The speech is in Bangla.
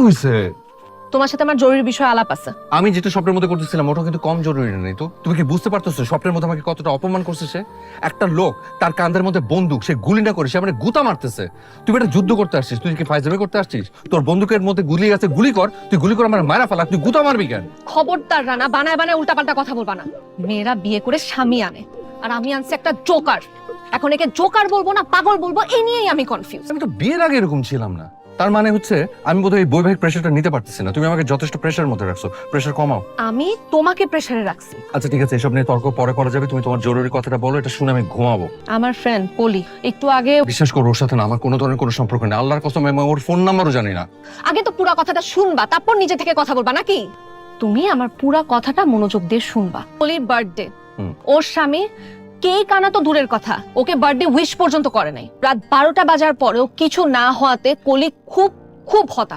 হয়েছে? তোমার সাথে আমার জরুরি বিষয় আলাপ আছে। আমি যেটা স্বপ্নের মধ্যে করতেছিলাম ওটা কিন্তু কম জরুরি নেই তো। তুমি কি বুঝতে পারতেছো স্বপ্নের মধ্যে আমাকে কতটা অপমান করছে সে? একটা লোক তার কাঁধের মধ্যে বন্দুক, সে গুলি না করে সে মানে গুতা মারতেছে। তুই একটা যুদ্ধ করতে আসছিস, তুই কি ফাইজলামি করতে আসছিস? তোর বন্দুকের মধ্যে গুলি আছে, গুলি কর, তুই গুলি করে আমার মারা ফেলা, তুই গুতা মারবি কেন? খবরদার রানা, বানায় বানায় উল্টাপাল্টা কথা বলবা না। মেয়েরা বিয়ে করে স্বামী আনে, আর আমি আনছি একটা জোকার। এখন একে জোকার বলবো না পাগল বলবো, এই নিয়েই আমি কনফিউজ। আমি তো বিয়ের আগে এরকম ছিলাম না। তার মানে হচ্ছে আমি বোধহয় এই বৈবাহিক প্রেশারটা নিতে পারতেছি না। তুমি আমাকে যথেষ্ট প্রেশারের মধ্যে রাখছো, প্রেশার কমাও। আমি তোমাকে প্রেসারে রাখছি। আচ্ছা ঠিক আছে, এসব নিয়ে তর্ক পরে করা যাবে। তুমি তোমার জরুরি কথাটা বলো, এটা শুনে আমি ঘুমাবো। আমার ফ্রেন্ড পলি একটু আগে, বিশ্বাস করো ওর সাথে না আমার কোনো ধরনের কোনো সম্পর্ক নেই। আল্লাহর কসম আমি ওর ফোন নাম্বারও জানি না। আগে তো পুরো কথাটা শুনবা, তারপর নিজে থেকে কথা বলবা নাকি? তুমি আমার পুরো কথাটা মনোযোগ দিয়ে শুনবা। পলির বার্থডে, ওর স্বামী কেক আনা তো দূরের কথা, ওকে বার্থডে উইশ পর্যন্ত করে নাই। রাত 12টা বাজার পরেও কিছু না হওয়াতে কলি খুব খুব হতাশ।